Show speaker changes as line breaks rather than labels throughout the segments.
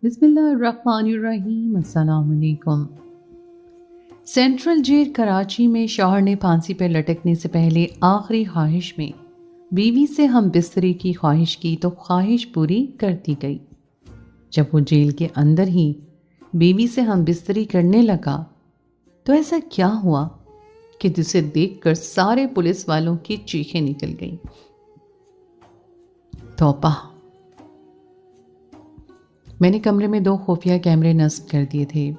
بسم اللہ الرحمن الرحیم۔ السلام علیکم۔ سینٹرل جیل کراچی میں شوہر نے پھانسی پر لٹکنے سے پہلے آخری خواہش میں بیوی سے ہم بستری کی خواہش کی تو خواہش پوری کر دی گئی۔ جب وہ جیل کے اندر ہی بیوی سے ہم بستری کرنے لگا تو ایسا کیا ہوا کہ جسے دیکھ کر سارے پولیس والوں کی چیخیں نکل گئیں۔ توبہ! میں نے کمرے میں 2 خفیہ کیمرے نصب کر دیے تھے۔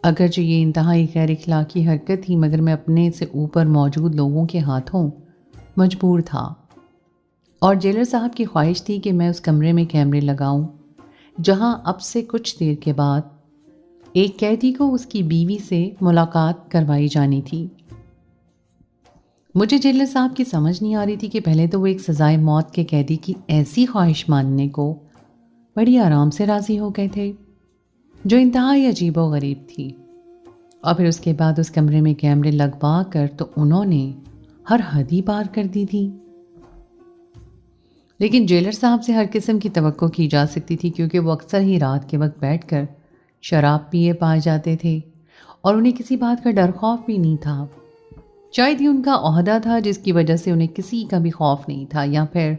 اگرچہ یہ انتہائی غیر اخلاقی حرکت تھی مگر میں اپنے سے اوپر موجود لوگوں کے ہاتھوں مجبور تھا، اور جیلر صاحب کی خواہش تھی کہ میں اس کمرے میں کیمرے لگاؤں جہاں اب سے کچھ دیر کے بعد ایک قیدی کو اس کی بیوی سے ملاقات کروائی جانی تھی۔ مجھے جیلر صاحب کی سمجھ نہیں آ رہی تھی کہ پہلے تو وہ ایک سزائے موت کے قیدی کی ایسی خواہش ماننے کو بڑی آرام سے راضی ہو گئے تھے جو انتہائی عجیب و غریب تھی، اور پھر اس کے بعد اس کمرے میں کیمرے لگوا کر تو انہوں نے ہر حد ہی پار کر دی تھی۔ لیکن جیلر صاحب سے ہر قسم کی توقع کی جا سکتی تھی کیونکہ وہ اکثر ہی رات کے وقت بیٹھ کر شراب پیے پائے جاتے تھے اور انہیں کسی بات کا ڈر خوف بھی نہیں تھا۔ شاید یہ ان کا عہدہ تھا جس کی وجہ سے انہیں کسی کا بھی خوف نہیں تھا، یا پھر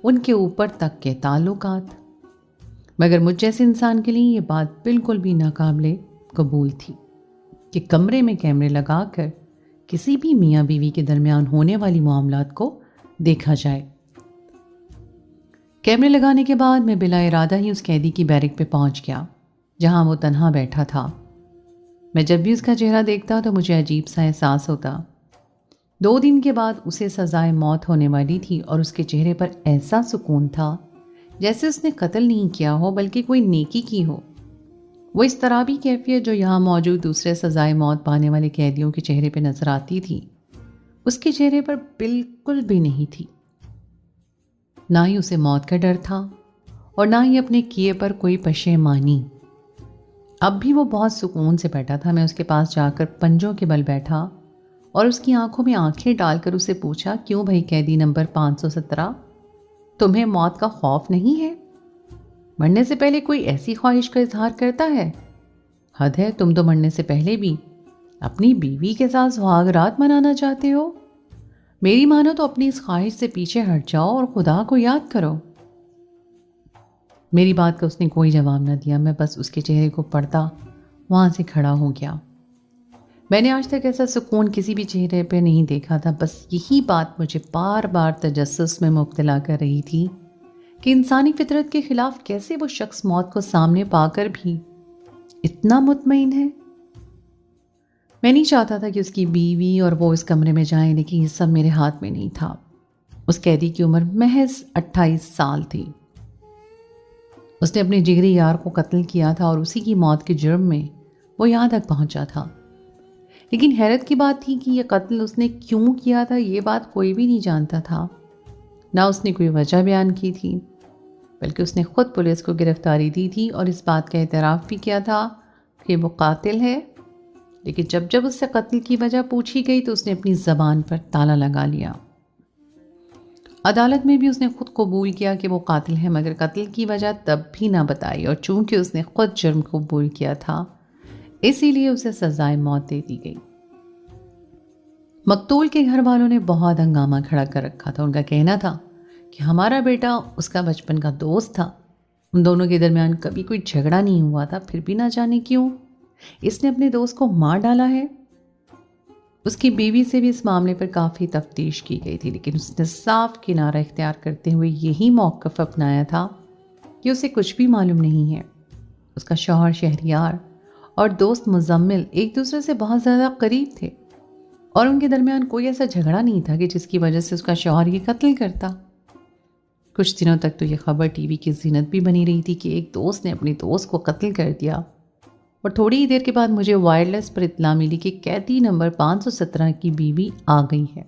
ان کے اوپر تک کے تعلقات۔ مگر مجھ جیسے انسان کے لیے یہ بات بالکل بھی ناقابل قبول تھی کہ کمرے میں کیمرے لگا کر کسی بھی میاں بیوی کے درمیان ہونے والی معاملات کو دیکھا جائے۔ کیمرے لگانے کے بعد میں بلا ارادہ ہی اس قیدی کی بیرک پہ پہنچ گیا جہاں وہ تنہا بیٹھا تھا۔ میں جب بھی اس کا چہرہ دیکھتا تو مجھے عجیب سا احساس ہوتا۔ 2 دن کے بعد اسے سزائے موت ہونے والی تھی اور اس کے چہرے پر ایسا سکون تھا جیسے اس نے قتل نہیں کیا ہو بلکہ کوئی نیکی کی ہو۔ وہ اضطرابی کیفیت جو یہاں موجود دوسرے سزائے موت پانے والے قیدیوں کے چہرے پہ نظر آتی تھی اس کے چہرے پر بالکل بھی نہیں تھی۔ نہ ہی اسے موت کا ڈر تھا اور نہ ہی اپنے کیے پر کوئی پشیمانی۔ اب بھی وہ بہت سکون سے بیٹھا تھا۔ میں اس کے پاس جا کر پنجوں کے بل بیٹھا اور اس کی آنکھوں میں آنکھیں ڈال کر اسے پوچھا، کیوں بھائی قیدی نمبر 517، تمہیں موت کا خوف نہیں ہے؟ مرنے سے پہلے کوئی ایسی خواہش کا اظہار کرتا ہے؟ حد ہے، تم تو مرنے سے پہلے بھی اپنی بیوی کے ساتھ سہاگ رات منانا چاہتے ہو۔ میری مانو تو اپنی اس خواہش سے پیچھے ہٹ جاؤ اور خدا کو یاد کرو۔ میری بات کا اس نے کوئی جواب نہ دیا۔ میں بس اس کے چہرے کو پڑھتا وہاں سے کھڑا ہو گیا۔ میں نے آج تک ایسا سکون کسی بھی چہرے پہ نہیں دیکھا تھا۔ بس یہی بات مجھے بار بار تجسس میں مبتلا کر رہی تھی کہ انسانی فطرت کے خلاف کیسے وہ شخص موت کو سامنے پا کر بھی اتنا مطمئن ہے۔ میں نہیں چاہتا تھا کہ اس کی بیوی اور وہ اس کمرے میں جائیں، لیکن یہ سب میرے ہاتھ میں نہیں تھا۔ اس قیدی کی عمر محض 28 سال تھی۔ اس نے اپنے جگری یار کو قتل کیا تھا اور اسی کی موت کے جرم میں وہ یہاں تک پہنچا تھا۔ لیکن حیرت کی بات تھی کہ یہ قتل اس نے کیوں کیا تھا یہ بات کوئی بھی نہیں جانتا تھا۔ نہ اس نے کوئی وجہ بیان کی تھی، بلکہ اس نے خود پولیس کو گرفتاری دی تھی اور اس بات کا اعتراف بھی کیا تھا کہ وہ قاتل ہے۔ لیکن جب اس سے قتل کی وجہ پوچھی گئی تو اس نے اپنی زبان پر تالا لگا لیا۔ عدالت میں بھی اس نے خود قبول کیا کہ وہ قاتل ہے، مگر قتل کی وجہ تب بھی نہ بتائی، اور چونکہ اس نے خود جرم قبول کیا تھا اسی لیے اسے سزائے موت دے دی گئی۔ مقتول کے گھر والوں نے بہت ہنگامہ کھڑا کر رکھا تھا۔ ان کا کہنا تھا کہ ہمارا بیٹا اس کا بچپن کا دوست تھا، ان دونوں کے درمیان کبھی کوئی جھگڑا نہیں ہوا تھا، پھر بھی نہ جانے کیوں اس نے اپنے دوست کو مار ڈالا ہے۔ اس کی بیوی سے بھی اس معاملے پر کافی تفتیش کی گئی تھی، لیکن اس نے صاف کنارہ اختیار کرتے ہوئے یہی موقف اپنایا تھا کہ اسے کچھ بھی معلوم نہیں ہے۔ اس کا شوہر شہریار اور دوست مزمل ایک دوسرے سے بہت زیادہ قریب تھے اور ان کے درمیان کوئی ایسا جھگڑا نہیں تھا کہ جس کی وجہ سے اس کا شوہر یہ قتل کرتا۔ کچھ دنوں تک تو یہ خبر ٹی وی کی زینت بھی بنی رہی تھی کہ ایک دوست نے اپنے دوست کو قتل کر دیا، اور تھوڑی ہی دیر کے بعد مجھے وائرلیس پر اطلاع ملی کہ قیدی نمبر 517 کی بیوی آ گئی ہے۔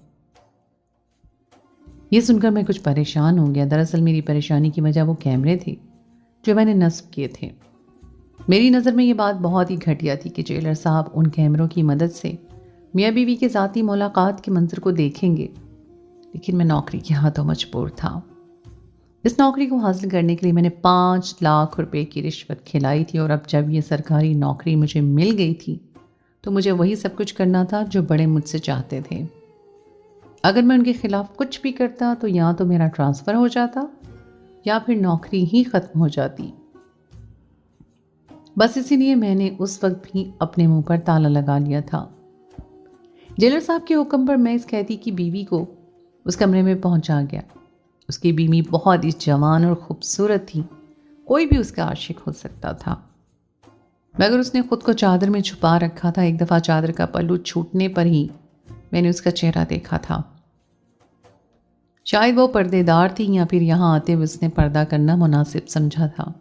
یہ سن کر میں کچھ پریشان ہو گیا۔ دراصل میری پریشانی کی وجہ وہ کیمرے تھے جو میں نے نصب کیے تھے۔ میری نظر میں یہ بات بہت ہی گھٹیا تھی کہ جیلر صاحب ان کیمروں کی مدد سے میاں بیوی کے ذاتی ملاقات کے منظر کو دیکھیں گے، لیکن میں نوکری کے ہاتھوں مجبور تھا۔ اس نوکری کو حاصل کرنے کے لیے میں نے 5 لاکھ روپے کی رشوت کھلائی تھی، اور اب جب یہ سرکاری نوکری مجھے مل گئی تھی تو مجھے وہی سب کچھ کرنا تھا جو بڑے مجھ سے چاہتے تھے۔ اگر میں ان کے خلاف کچھ بھی کرتا تو یا تو میرا ٹرانسفر ہو جاتا یا پھر نوکری ہی ختم ہو جاتی۔ بس اسی لیے میں نے اس وقت بھی اپنے منہ پر تالا لگا لیا تھا۔ جیلر صاحب کے حکم پر میں اس قیدی کی بیوی کو اس کمرے میں پہنچا گیا۔ اس کی بیوی بہت ہی جوان اور خوبصورت تھی، کوئی بھی اس کا عاشق ہو سکتا تھا، مگر اس نے خود کو چادر میں چھپا رکھا تھا۔ ایک دفعہ چادر کا پلو چھوٹنے پر ہی میں نے اس کا چہرہ دیکھا تھا۔ شاید وہ پردے دار تھی یا پھر یہاں آتے ہوئے اس نے پردہ کرنا مناسب سمجھا تھا۔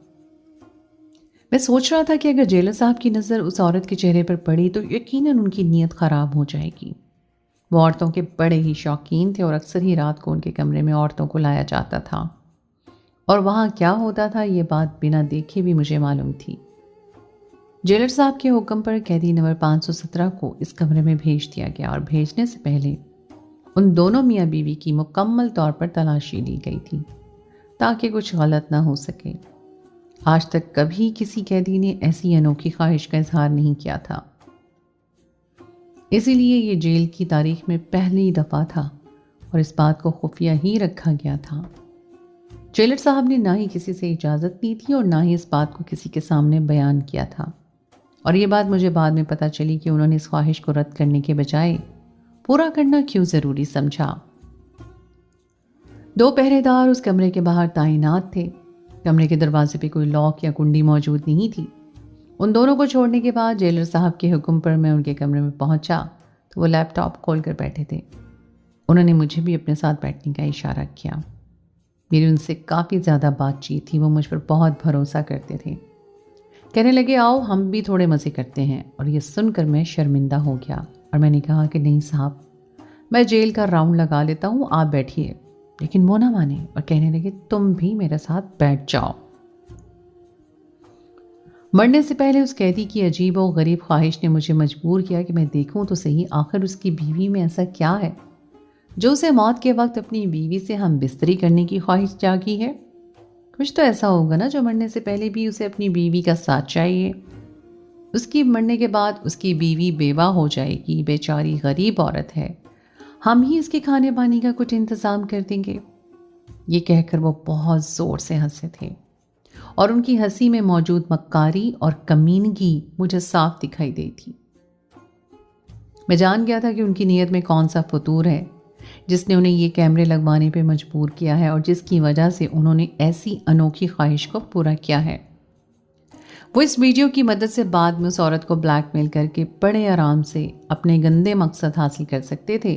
میں سوچ رہا تھا کہ اگر جیلر صاحب کی نظر اس عورت کے چہرے پر پڑی تو یقیناً ان کی نیت خراب ہو جائے گی۔ وہ عورتوں کے بڑے ہی شوقین تھے اور اکثر ہی رات کو ان کے کمرے میں عورتوں کو لایا جاتا تھا، اور وہاں کیا ہوتا تھا یہ بات بنا دیکھے بھی مجھے معلوم تھی۔ جیلر صاحب کے حکم پر قیدی نمبر 517 کو اس کمرے میں بھیج دیا گیا، اور بھیجنے سے پہلے ان دونوں میاں بیوی کی مکمل طور پر تلاشی لی گئی تھی تاکہ کچھ غلط نہ ہو سکے۔ آج تک کبھی کسی قیدی نے ایسی انوکھی خواہش کا اظہار نہیں کیا تھا، اسی لیے یہ جیل کی تاریخ میں پہلی دفعہ تھا اور اس بات کو خفیہ ہی رکھا گیا تھا۔ جیلر صاحب نے نہ ہی کسی سے اجازت لی تھی اور نہ ہی اس بات کو کسی کے سامنے بیان کیا تھا، اور یہ بات مجھے بعد میں پتہ چلی کہ انہوں نے اس خواہش کو رد کرنے کے بجائے پورا کرنا کیوں ضروری سمجھا۔ 2 پہرے دار اس کمرے کے باہر تعینات تھے۔ کمرے کے دروازے پہ کوئی لاک یا کنڈی موجود نہیں تھی۔ ان دونوں کو چھوڑنے کے بعد جیلر صاحب کے حکم پر میں ان کے کمرے میں پہنچا تو وہ لیپ ٹاپ کھول کر بیٹھے تھے۔ انہوں نے مجھے بھی اپنے ساتھ بیٹھنے کا اشارہ کیا۔ میری ان سے کافی زیادہ بات چیت تھی، وہ مجھ پر بہت بھروسہ کرتے تھے۔ کہنے لگے آؤ ہم بھی تھوڑے مزے کرتے ہیں، اور یہ سن کر میں شرمندہ ہو گیا اور میں نے کہا کہ نہیں صاحب، میں جیل کا راؤنڈ لگا لیتا ہوں، آپ بیٹھیے۔ لیکن وہ نہ مانے اور کہنے لگے تم بھی میرے ساتھ بیٹھ جاؤ۔ مرنے سے پہلے اس قیدی کی عجیب و غریب خواہش نے مجھے مجبور کیا کہ میں دیکھوں تو صحیح آخر اس کی بیوی میں ایسا کیا ہے جو اسے موت کے وقت اپنی بیوی سے ہم بستری کرنے کی خواہش جاگی ہے۔ کچھ تو ایسا ہوگا نا جو مرنے سے پہلے بھی اسے اپنی بیوی کا ساتھ چاہیے۔ اس کی مرنے کے بعد اس کی بیوی بیوہ ہو جائے گی، بیچاری غریب عورت ہے، ہم ہی اس کے کھانے پانی کا کچھ انتظام کر دیں گے۔ یہ کہہ کر وہ بہت زور سے ہنسے تھے، اور ان کی ہنسی میں موجود مکاری اور کمینگی مجھے صاف دکھائی دی تھی۔ میں جان گیا تھا کہ ان کی نیت میں کون سا فطور ہے جس نے انہیں یہ کیمرے لگوانے پہ مجبور کیا ہے اور جس کی وجہ سے انہوں نے ایسی انوکھی خواہش کو پورا کیا ہے۔ وہ اس ویڈیو کی مدد سے بعد میں اس عورت کو بلیک میل کر کے بڑے آرام سے اپنے گندے مقصد حاصل کر سکتے تھے،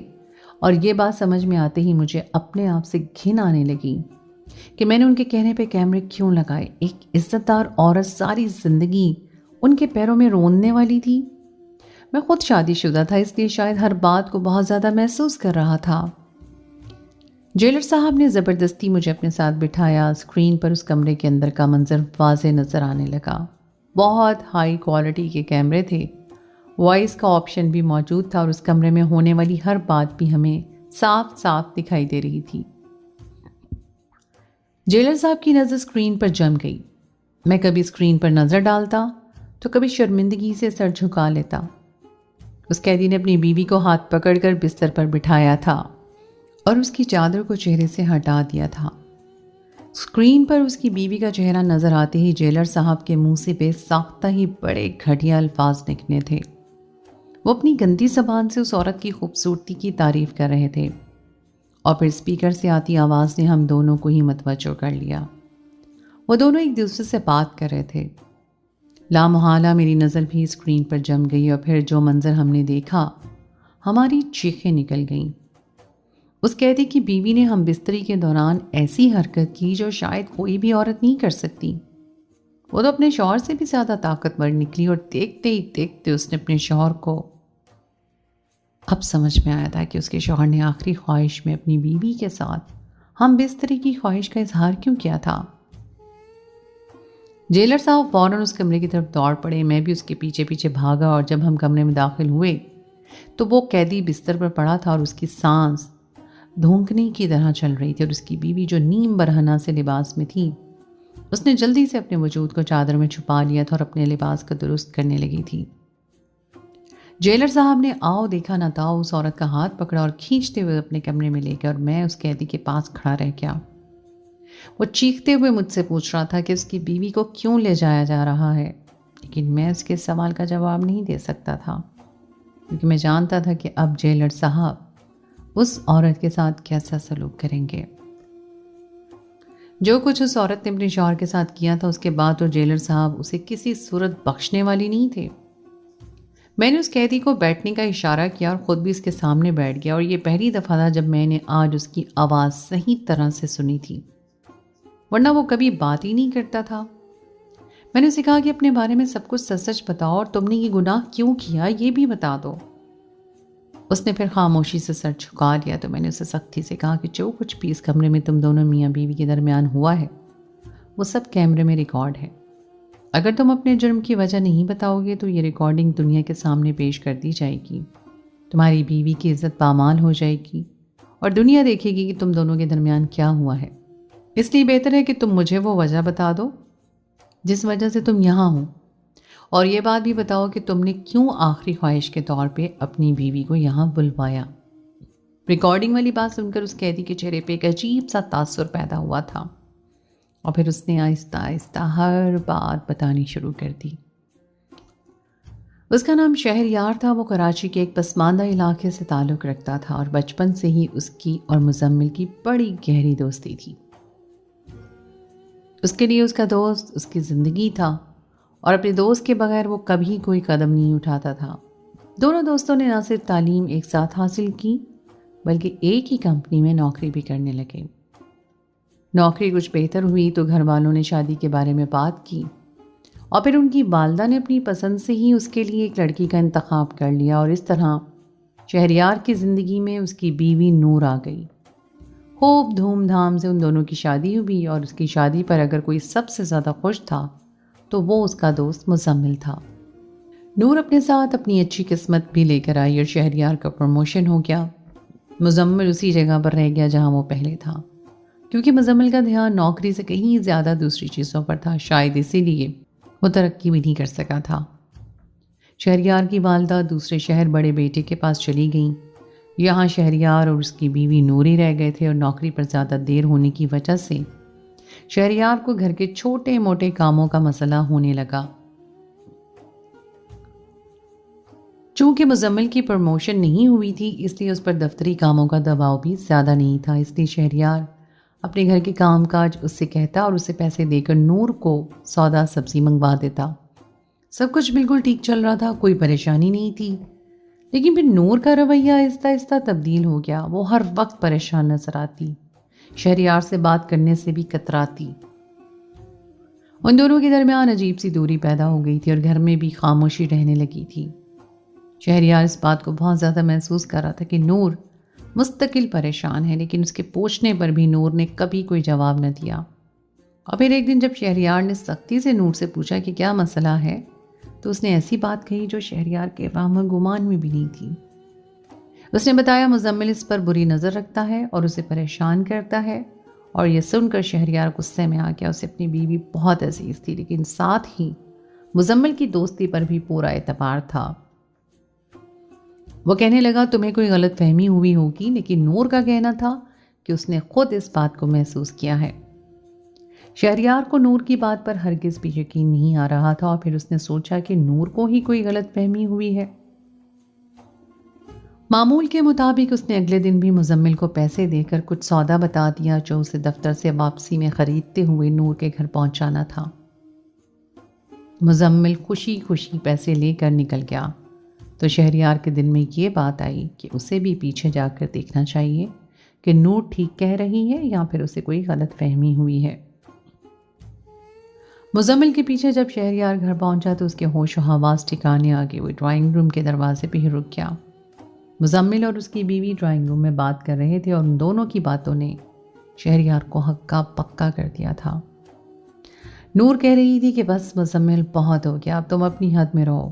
اور یہ بات سمجھ میں آتے ہی مجھے اپنے آپ سے گھن آنے لگی کہ میں نے ان کے کہنے پہ کیمرے کیوں لگائے۔ ایک عزت دار عورت ساری زندگی ان کے پیروں میں روننے والی تھی۔ میں خود شادی شدہ تھا، اس لیے شاید ہر بات کو بہت زیادہ محسوس کر رہا تھا۔ جیلر صاحب نے زبردستی مجھے اپنے ساتھ بٹھایا۔ اسکرین پر اس کمرے کے اندر کا منظر واضح نظر آنے لگا۔ بہت ہائی کوالٹی کے کیمرے تھے، وائس کا آپشن بھی موجود تھا، اور اس کمرے میں ہونے والی ہر بات بھی ہمیں صاف صاف دکھائی دے رہی تھی۔ جیلر صاحب کی نظر اسکرین پر جم گئی۔ میں کبھی اسکرین پر نظر ڈالتا تو کبھی شرمندگی سے سر جھکا لیتا۔ اس قیدی نے اپنی بیوی کو ہاتھ پکڑ کر بستر پر بٹھایا تھا اور اس کی چادر کو چہرے سے ہٹا دیا تھا۔ اسکرین پر اس کی بیوی کا چہرہ نظر آتے ہی جیلر صاحب کے منہ سے بے ساختہ ہی بڑے گھٹیا الفاظ نکلے تھے۔ وہ اپنی گندی زبان سے اس عورت کی خوبصورتی کی تعریف کر رہے تھے، اور پھر اسپیکر سے آتی آواز نے ہم دونوں کو ہی متوجہ کر لیا۔ وہ دونوں ایک دوسرے سے بات کر رہے تھے۔ لامحالہ میری نظر بھی اسکرین پر جم گئی، اور پھر جو منظر ہم نے دیکھا ہماری چیخیں نکل گئیں۔ اس قیدی کی بیوی نے ہم بستری کے دوران ایسی حرکت کی جو شاید کوئی بھی عورت نہیں کر سکتی۔ وہ تو اپنے شوہر سے بھی زیادہ طاقتور نکلی، اور دیکھتے ہی دیکھتے اس نے اپنے شوہر کو، اب سمجھ میں آیا تھا کہ اس کے شوہر نے آخری خواہش میں اپنی بیوی کے ساتھ ہم بستری کی خواہش کا اظہار کیوں کیا تھا۔ جیلر صاحب فوراً اس کمرے کی طرف دوڑ پڑے۔ میں بھی اس کے پیچھے پیچھے بھاگا، اور جب ہم کمرے میں داخل ہوئے تو وہ قیدی بستر پر پڑا تھا اور اس کی سانس دھونکنے کی طرح چل رہی تھی اور اس کی بیوی جو نیم برہنہ سے لباس میں تھی اس نے جلدی سے اپنے وجود کو چادر میں چھپا لیا تھا اور اپنے لباس کو درست کرنے لگی تھی۔ جیلر صاحب نے آؤ دیکھا نہ تھا اس عورت کا ہاتھ پکڑا اور کھینچتے ہوئے اپنے کمرے میں لے گیا اور میں اس قیدی کے پاس کھڑا رہ گیا۔ وہ چیختے ہوئے مجھ سے پوچھ رہا تھا کہ اس کی بیوی کو کیوں لے جایا جا رہا ہے، لیکن میں اس کے سوال کا جواب نہیں دے سکتا تھا کیونکہ میں جانتا تھا کہ اب جیلر صاحب اس عورت کے ساتھ کیسا سلوک کریں گے۔ جو کچھ اس عورت نے اپنے شوہر کے ساتھ کیا تھا اس کے بعد تو جیلر صاحب اسے کسی صورت بخشنے والی نہیں تھے۔ میں نے اس قیدی کو بیٹھنے کا اشارہ کیا اور خود بھی اس کے سامنے بیٹھ گیا، اور یہ پہلی دفعہ تھا جب میں نے آج اس کی آواز صحیح طرح سے سنی تھی، ورنہ وہ کبھی بات ہی نہیں کرتا تھا۔ میں نے اسے کہا کہ اپنے بارے میں سب کچھ سچ سچ بتاؤ اور تم نے یہ گناہ کیوں کیا یہ بھی بتا دو۔ اس نے پھر خاموشی سے سر جھکا لیا تو میں نے اسے سختی سے کہا کہ جو کچھ بھی اس کمرے میں تم دونوں میاں بیوی کے درمیان ہوا ہے وہ سب کیمرے میں ریکارڈ ہے۔ اگر تم اپنے جرم کی وجہ نہیں بتاؤ گے تو یہ ریکارڈنگ دنیا کے سامنے پیش کر دی جائے گی، تمہاری بیوی کی عزت پامال ہو جائے گی اور دنیا دیکھے گی کہ تم دونوں کے درمیان کیا ہوا ہے۔ اس لیے بہتر ہے کہ تم مجھے وہ وجہ بتا دو جس وجہ سے تم یہاں ہو، اور یہ بات بھی بتاؤ کہ تم نے کیوں آخری خواہش کے طور پہ اپنی بیوی کو یہاں بلوایا۔ ریکارڈنگ والی بات سن کر اس قیدی کے چہرے پہ ایک عجیب سا تاثر پیدا ہوا تھا اور پھر اس نے آہستہ آہستہ ہر بات بتانی شروع کر دی۔ اس کا نام شہریار تھا۔ وہ کراچی کے ایک پسماندہ علاقے سے تعلق رکھتا تھا اور بچپن سے ہی اس کی اور مزمل کی بڑی گہری دوستی تھی۔ اس کے لیے اس کا دوست اس کی زندگی تھا اور اپنے دوست کے بغیر وہ کبھی کوئی قدم نہیں اٹھاتا تھا۔ دونوں دوستوں نے نہ صرف تعلیم ایک ساتھ حاصل کی بلکہ ایک ہی کمپنی میں نوکری بھی کرنے لگے۔ نوکری کچھ بہتر ہوئی تو گھر والوں نے شادی کے بارے میں بات کی اور پھر ان کی والدہ نے اپنی پسند سے ہی اس کے لیے ایک لڑکی کا انتخاب کر لیا، اور اس طرح شہریار کی زندگی میں اس کی بیوی نور آ گئی۔ خوب دھوم دھام سے ان دونوں کی شادی ہوئی، اور اس کی شادی پر اگر کوئی سب سے زیادہ خوش تھا تو وہ اس کا دوست مزمل تھا۔ نور اپنے ساتھ اپنی اچھی قسمت بھی لے کر آئی اور شہریار کا پروموشن ہو گیا۔ مزمل اسی جگہ پر رہ گیا جہاں وہ پہلے تھا، کیونکہ مزمل کا دھیان نوکری سے کہیں زیادہ دوسری چیزوں پر تھا، شاید اسی لیے وہ ترقی بھی نہیں کر سکا تھا۔ شہریار کی والدہ دوسرے شہر بڑے بیٹے کے پاس چلی گئیں۔ یہاں شہریار اور اس کی بیوی نوری رہ گئے تھے، اور نوکری پر زیادہ دیر ہونے کی وجہ سے شہریار کو گھر کے چھوٹے موٹے کاموں کا مسئلہ ہونے لگا۔ چونکہ مزمل کی پروموشن نہیں ہوئی تھی اس لیے اس پر دفتری کاموں کا دباؤ بھی زیادہ نہیں تھا، اس لیے شہریار اپنے گھر کے کام کاج اس سے کہتا اور اسے پیسے دے کر نور کو سودا سبزی منگوا دیتا۔ سب کچھ بالکل ٹھیک چل رہا تھا، کوئی پریشانی نہیں تھی، لیکن پھر نور کا رویہ آہستہ آہستہ تبدیل ہو گیا۔ وہ ہر وقت پریشان نظر آتی، شہریار سے بات کرنے سے بھی کتراتی۔ ان دونوں کے درمیان عجیب سی دوری پیدا ہو گئی تھی اور گھر میں بھی خاموشی رہنے لگی تھی۔ شہریار اس بات کو بہت زیادہ محسوس کر رہا تھا کہ نور مستقل پریشان ہے، لیکن اس کے پوچھنے پر بھی نور نے کبھی کوئی جواب نہ دیا۔ اور پھر ایک دن جب شہریار نے سختی سے نور سے پوچھا کہ کیا مسئلہ ہے تو اس نے ایسی بات کہی جو شہریار کے وہم و گمان میں بھی نہیں تھی۔ اس نے بتایا مزمل اس پر بری نظر رکھتا ہے اور اسے پریشان کرتا ہے، اور یہ سن کر شہریار غصے میں آ گیا۔ اسے اپنی بیوی بہت عزیز تھی، لیکن ساتھ ہی مزمل کی دوستی پر بھی پورا اعتبار تھا۔ وہ کہنے لگا تمہیں کوئی غلط فہمی ہوئی ہوگی، لیکن نور کا کہنا تھا کہ اس نے خود اس بات کو محسوس کیا ہے۔ شہریار کو نور کی بات پر ہرگز بھی یقین نہیں آ رہا تھا، اور پھر اس نے سوچا کہ نور کو ہی کوئی غلط فہمی ہوئی ہے۔ معمول کے مطابق اس نے اگلے دن بھی مزمل کو پیسے دے کر کچھ سودا بتا دیا جو اسے دفتر سے واپسی میں خریدتے ہوئے نور کے گھر پہنچانا تھا۔ مزمل خوشی خوشی پیسے لے کر نکل گیا تو شہریار کے دل میں یہ بات آئی کہ اسے بھی پیچھے جا کر دیکھنا چاہیے کہ نور ٹھیک کہہ رہی ہے یا پھر اسے کوئی غلط فہمی ہوئی ہے۔ مزمل کے پیچھے جب شہریار گھر پہنچا تو اس کے ہوش و حواس ٹھکانے آ گئے۔ وہ ڈرائنگ روم کے دروازے پہ ہی رک گیا۔ مزمل اور اس کی بیوی ڈرائنگ روم میں بات کر رہے تھے اور ان دونوں کی باتوں نے شہریار کو ہکا پکا کر دیا تھا۔ نور کہہ رہی تھی کہ بس مزمل بہت ہو گیا، اب تم اپنی حد میں رہو،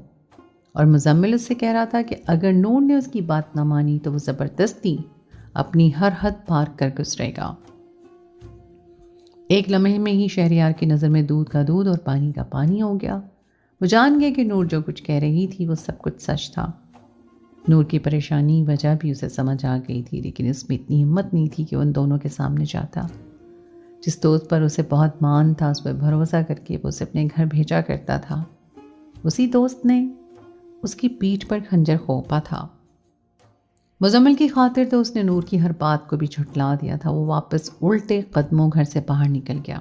اور مزمل اس سے کہہ رہا تھا کہ اگر نور نے اس کی بات نہ مانی تو وہ زبردستی اپنی ہر حد پار کر گزرے گا۔ ایک لمحے میں ہی شہریار کی نظر میں دودھ کا دودھ اور پانی کا پانی ہو گیا۔ وہ جان گیا کہ نور جو کچھ کہہ رہی تھی وہ سب کچھ سچ تھا۔ نور کی پریشانی وجہ بھی اسے سمجھ آ گئی تھی، لیکن اس میں اتنی ہمت نہیں تھی کہ ان دونوں کے سامنے جاتا۔ جس دوست پر اسے بہت مان تھا، اس پر بھروسہ کر کے وہ اسے اپنے گھر بھیجا کرتا تھا، اسی دوست نے اس کی پیٹھ پر خنجر گھونپا تھا۔ مزمل کی خاطر تو اس نے نور کی ہر بات کو بھی جھٹلا دیا تھا۔ وہ واپس الٹے قدموں گھر سے باہر نکل گیا۔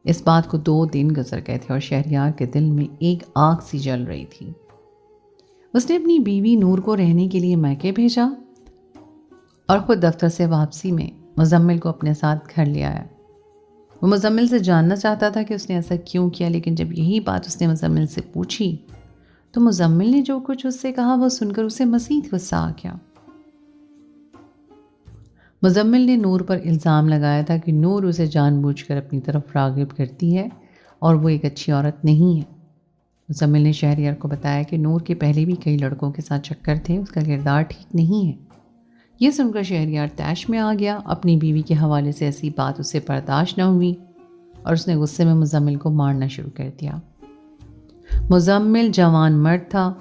اس بات کو 2 دن گزر گئے تھے اور شہریار کے دل میں ایک آگ سی جل رہی تھی۔ اس نے اپنی بیوی نور کو رہنے کے لیے میکے بھیجا اور خود دفتر سے واپسی میں مزمل کو اپنے ساتھ گھر لے آیا۔ وہ مزمل سے جاننا چاہتا تھا کہ اس نے ایسا کیوں کیا، لیکن جب یہی بات اس نے مزمل سے پوچھی تو مزمل نے جو کچھ اس سے کہا وہ سن کر اسے مزید غصہ آ گیا۔ مزمل نے نور پر الزام لگایا تھا کہ نور اسے جان بوجھ کر اپنی طرف راغب کرتی ہے اور وہ ایک اچھی عورت نہیں ہے۔ مزمل نے شہریار کو بتایا کہ نور کے پہلے بھی کئی لڑکوں کے ساتھ چکر تھے، اس کا کردار ٹھیک نہیں ہے۔ یہ سن کر شہریار طیش میں آ گیا۔ اپنی بیوی کے حوالے سے ایسی بات اسے برداشت نہ ہوئی اور اس نے غصے میں مزمل کو مارنا شروع کر دیا۔ مزمل جوان مرد تھا،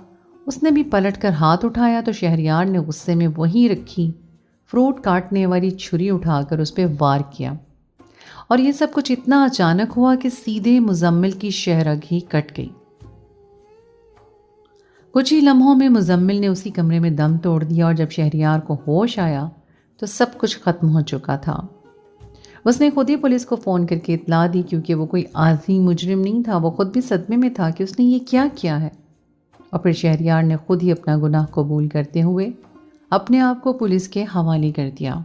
اس نے بھی پلٹ کر ہاتھ اٹھایا تو شہریار نے غصے میں وہیں رکھی فروٹ کاٹنے والی چھری اٹھا کر اس پہ وار کیا، اور یہ سب کچھ اتنا اچانک ہوا کہ سیدھے مزمل کی شہرگ ہی کٹ گئی۔ کچھ ہی لمحوں میں مزمل نے اسی کمرے میں دم توڑ دیا اور جب شہریار کو ہوش آیا تو سب کچھ ختم ہو چکا تھا۔ اس نے خود ہی پولیس کو فون کر کے اطلاع دی، کیونکہ وہ کوئی عادی مجرم نہیں تھا۔ وہ خود بھی صدمے میں تھا کہ اس نے یہ کیا ہے، اور پھر شہریار نے خود ہی اپنا گناہ قبول کرتے ہوئے اپنے آپ کو پولیس کے حوالے کر دیا۔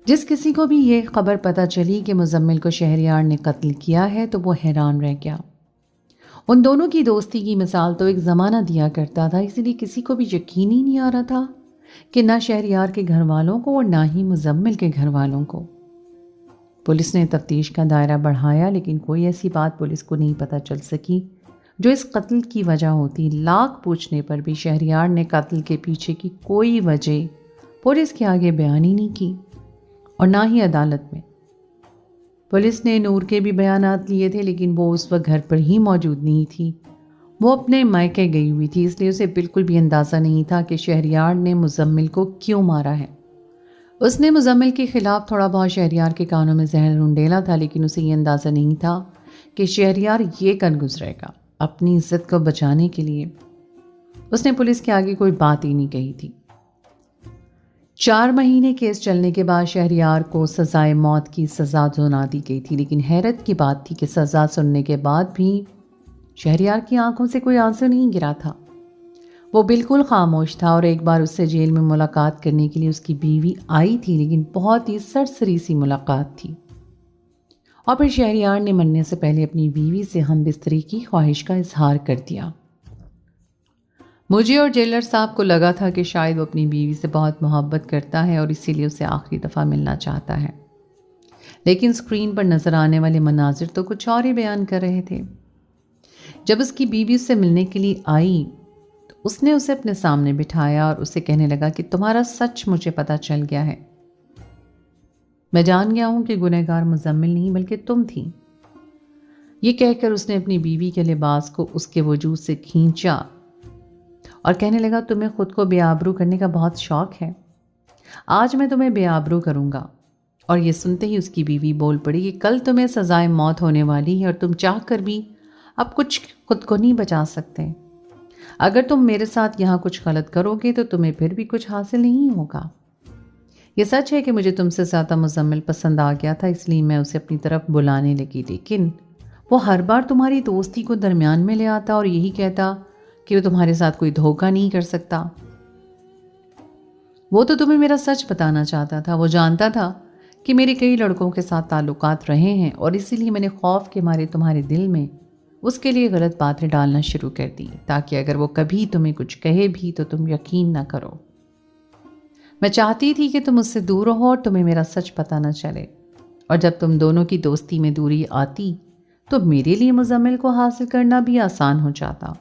جس کسی کو بھی یہ خبر پتہ چلی کہ مزمل کو شہریار نے قتل کیا ہے تو وہ حیران رہ گیا۔ ان دونوں کی دوستی کی مثال تو ایک زمانہ دیا کرتا تھا، اسی لیے کسی کو بھی یقین ہی نہیں آ رہا تھا کہ نہ شہریار کے گھر والوں کو اور نہ ہی مزمل کے گھر والوں کو۔ پولیس نے تفتیش کا دائرہ بڑھایا، لیکن کوئی ایسی بات پولیس کو نہیں پتہ چل سکی جو اس قتل کی وجہ ہوتی۔ لاکھ پوچھنے پر بھی شہریار نے قتل کے پیچھے کی کوئی وجہ پولیس کے آگے بیان ہی نہیں کی، اور نہ ہی عدالت میں۔ پولیس نے نور کے بھی بیانات لیے تھے، لیکن وہ اس وقت گھر پر ہی موجود نہیں تھی، وہ اپنے مائکے گئی ہوئی تھی، اس لیے اسے بالکل بھی اندازہ نہیں تھا کہ شہریار نے مزمل کو کیوں مارا ہے۔ اس نے مزمل کے خلاف تھوڑا بہت شہریار کے کانوں میں زہر رونڈیلا تھا، لیکن اسے یہ اندازہ نہیں تھا کہ شہریار یہ کر گزرے گا۔ اپنی عزت کو بچانے کے لیے اس نے پولیس کے آگے کوئی بات ہی نہیں کہی تھی۔ 4 مہینے کیس چلنے کے بعد شہریار کو سزائے موت کی سزا سنا دی گئی تھی، لیکن حیرت کی بات تھی کہ سزا سننے کے بعد بھی شہریار کی آنکھوں سے کوئی آنسو نہیں گرا تھا۔ وہ بالکل خاموش تھا، اور ایک بار اس سے جیل میں ملاقات کرنے کے لیے اس کی بیوی آئی تھی، لیکن بہت ہی سرسری سی ملاقات تھی، اور پھر شہریار نے مرنے سے پہلے اپنی بیوی سے ہم بستری کی خواہش کا اظہار کر دیا۔ مجھے اور جیلر صاحب کو لگا تھا کہ شاید وہ اپنی بیوی سے بہت محبت کرتا ہے اور اسی لیے اسے آخری دفعہ ملنا چاہتا ہے، لیکن اسکرین پر نظر آنے والے مناظر تو کچھ اور ہی بیان کر رہے تھے۔ جب اس کی بیوی اس سے ملنے کے لیے آئی تو اس نے اسے اپنے سامنے بٹھایا اور اسے کہنے لگا کہ تمہارا سچ مجھے پتہ چل گیا ہے، میں جان گیا ہوں کہ گنہگار مزمل نہیں بلکہ تم تھی۔ یہ کہہ کر اس نے اپنی بیوی کے لباس کو اس کے وجود سے کھینچا اور کہنے لگا تمہیں خود کو بے آبرو کرنے کا بہت شوق ہے، آج میں تمہیں بے آبرو کروں گا۔ اور یہ سنتے ہی اس کی بیوی بول پڑی کہ کل تمہیں سزائے موت ہونے والی ہے اور تم چاہ کر بھی اب کچھ خود کو نہیں بچا سکتے۔ اگر تم میرے ساتھ یہاں کچھ غلط کرو گے تو تمہیں پھر بھی کچھ حاصل نہیں ہوگا۔ یہ سچ ہے کہ مجھے تم سے زیادہ مزمل پسند آ گیا تھا، اس لیے میں اسے اپنی طرف بلانے لگی، لیکن وہ ہر بار تمہاری دوستی کو درمیان میں لے آتا اور یہی کہتا کہ وہ تمہارے ساتھ کوئی دھوکہ نہیں کر سکتا۔ وہ تو تمہیں میرا سچ بتانا چاہتا تھا، وہ جانتا تھا کہ میرے کئی لڑکوں کے ساتھ تعلقات رہے ہیں، اور اسی لیے میں نے خوف کے مارے تمہارے دل میں اس کے لیے غلط باتیں ڈالنا شروع کر دی، تاکہ اگر وہ کبھی تمہیں کچھ کہے بھی تو تم یقین نہ کرو۔ میں چاہتی تھی کہ تم اس سے دور رہو اور تمہیں میرا سچ پتہ نہ چلے، اور جب تم دونوں کی دوستی میں دوری آتی تو میرے لیے مزمل کو حاصل کرنا بھی آسان ہو جاتا۔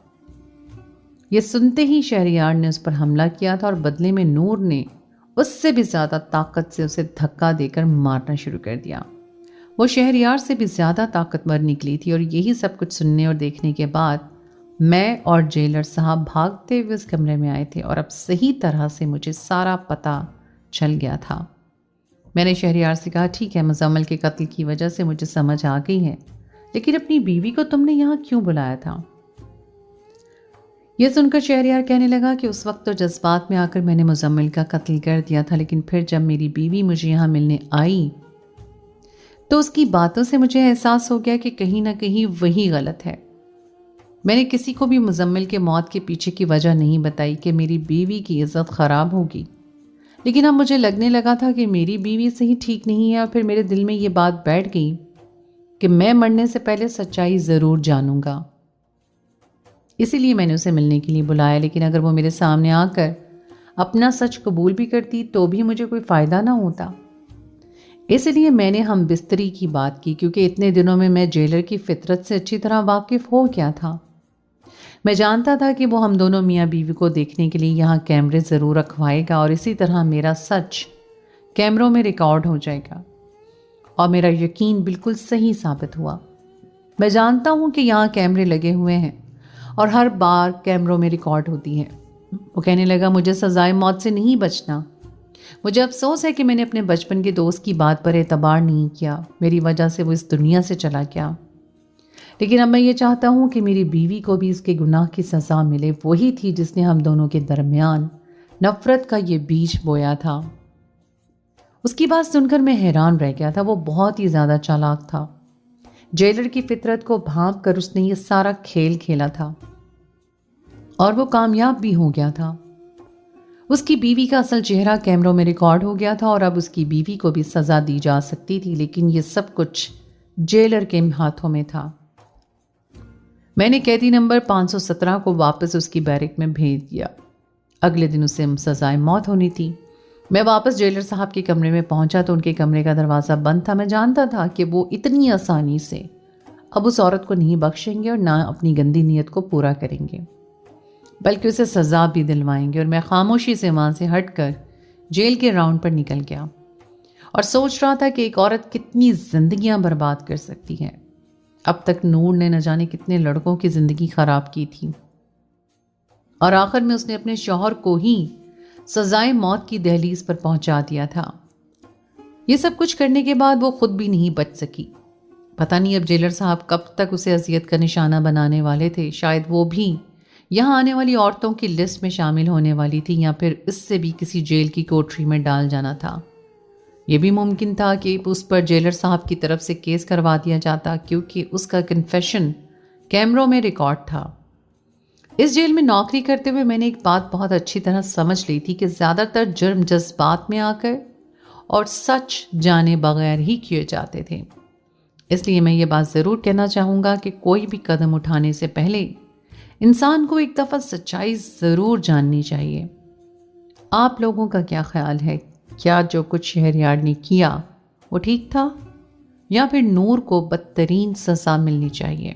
یہ سنتے ہی شہریار نے اس پر حملہ کیا تھا، اور بدلے میں نور نے اس سے بھی زیادہ طاقت سے اسے دھکا دے کر مارنا شروع کر دیا۔ وہ شہریار سے بھی زیادہ طاقتور نکلی تھی، اور یہی سب کچھ سننے اور دیکھنے کے بعد میں اور جیلر صاحب بھاگتے ہوئے اس کمرے میں آئے تھے، اور اب صحیح طرح سے مجھے سارا پتہ چل گیا تھا۔ میں نے شہریار سے کہا، ٹھیک ہے، مزمل کے قتل کی وجہ سے مجھے سمجھ آ گئی ہے، لیکن اپنی بیوی کو تم نے یہاں کیوں بلایا تھا؟ یہ سن کر شہریار کہنے لگا کہ اس وقت تو جذبات میں آ کر میں نے مزمل کا قتل کر دیا تھا، لیکن پھر جب میری بیوی مجھے یہاں ملنے آئی تو اس کی باتوں سے مجھے احساس ہو گیا کہ کہیں نہ کہیں وہی غلط ہے۔ میں نے کسی کو بھی مزمل کے موت کے پیچھے کی وجہ نہیں بتائی کہ میری بیوی کی عزت خراب ہوگی، لیکن اب مجھے لگنے لگا تھا کہ میری بیوی صحیح ٹھیک نہیں ہے، اور پھر میرے دل میں یہ بات بیٹھ گئی کہ میں مرنے سے پہلے سچائی ضرور جانوں گا۔ اسی لیے میں نے اسے ملنے کے لیے بلایا، لیکن اگر وہ میرے سامنے آ کر اپنا سچ قبول بھی کرتی تو بھی مجھے کوئی فائدہ نہ ہوتا۔ اس لیے میں نے ہم بستری کی بات کی، کیونکہ اتنے دنوں میں جیلر کی فطرت سے اچھی طرح واقف ہو گیا تھا۔ میں جانتا تھا کہ وہ ہم دونوں میاں بیوی کو دیکھنے کے لیے یہاں کیمرے ضرور رکھوائے گا، اور اسی طرح میرا سچ کیمروں میں ریکارڈ ہو جائے گا، اور میرا یقین بالکل صحیح ثابت ہوا۔ میں جانتا ہوں کہ یہاں کیمرے لگے ہوئے ہیں اور ہر بار کیمروں میں ریکارڈ ہوتی ہے۔ وہ کہنے لگا، مجھے سزائے موت سے نہیں بچنا۔ مجھے افسوس ہے کہ میں نے اپنے بچپن کے دوست کی بات پر اعتبار نہیں کیا، میری وجہ سے وہ اس دنیا سے چلا گیا، لیکن اب میں یہ چاہتا ہوں کہ میری بیوی کو بھی اس کے گناہ کی سزا ملے۔ وہی تھی جس نے ہم دونوں کے درمیان نفرت کا یہ بیج بویا تھا۔ اس کی بات سن کر میں حیران رہ گیا تھا۔ وہ بہت ہی زیادہ چالاک تھا۔ جیلر کی فطرت کو بھانپ کر اس نے یہ سارا کھیل کھیلا تھا، اور وہ کامیاب بھی ہو گیا تھا۔ اس کی بیوی کا اصل چہرہ کیمروں میں ریکارڈ ہو گیا تھا، اور اب اس کی بیوی کو بھی سزا دی جا سکتی تھی، لیکن یہ سب کچھ جیلر کے ہاتھوں میں تھا۔ میں نے قیدی نمبر 517 کو واپس اس کی بیرک میں بھیج دیا۔ اگلے دن اسے سزائے موت ہونی تھی۔ میں واپس جیلر صاحب کے کمرے میں پہنچا تو ان کے کمرے کا دروازہ بند تھا۔ میں جانتا تھا کہ وہ اتنی آسانی سے اب اس عورت کو نہیں بخشیں گے اور نہ اپنی گندی نیت کو پورا کریں گے، بلکہ اسے سزا بھی دلوائیں گے۔ اور میں خاموشی سے وہاں سے ہٹ کر جیل کے راؤنڈ پر نکل گیا اور سوچ رہا تھا کہ ایک عورت کتنی زندگیاں برباد کر سکتی ہے۔ اب تک نور نے نہ جانے کتنے لڑکوں کی زندگی خراب کی تھی، اور آخر میں اس نے اپنے شوہر کو ہی سزائے موت کی دہلیز پر پہنچا دیا تھا۔ یہ سب کچھ کرنے کے بعد وہ خود بھی نہیں بچ سکی۔ پتہ نہیں اب جیلر صاحب کب تک اسے اذیت کا نشانہ بنانے والے تھے۔ شاید وہ بھی یہاں آنے والی عورتوں کی لسٹ میں شامل ہونے والی تھی، یا پھر اس سے بھی کسی جیل کی کوٹری میں ڈال جانا تھا۔ یہ بھی ممکن تھا کہ اس پر جیلر صاحب کی طرف سے کیس کروا دیا جاتا، کیونکہ اس کا کنفیشن کیمروں میں ریکارڈ تھا۔ اس جیل میں نوکری کرتے ہوئے میں نے ایک بات بہت اچھی طرح سمجھ لی تھی کہ زیادہ تر جرم جذبات میں آ کر اور سچ جانے بغیر ہی کیے جاتے تھے۔ اس لیے میں یہ بات ضرور کہنا چاہوں گا کہ کوئی بھی قدم اٹھانے سے پہلے انسان کو ایک دفعہ سچائی ضرور جاننی چاہیے۔ آپ لوگوں کا کیا خیال ہے؟ کیا جو کچھ شہریار نے کیا وہ ٹھیک تھا، یا پھر نور کو بدترین سزا ملنی چاہیے؟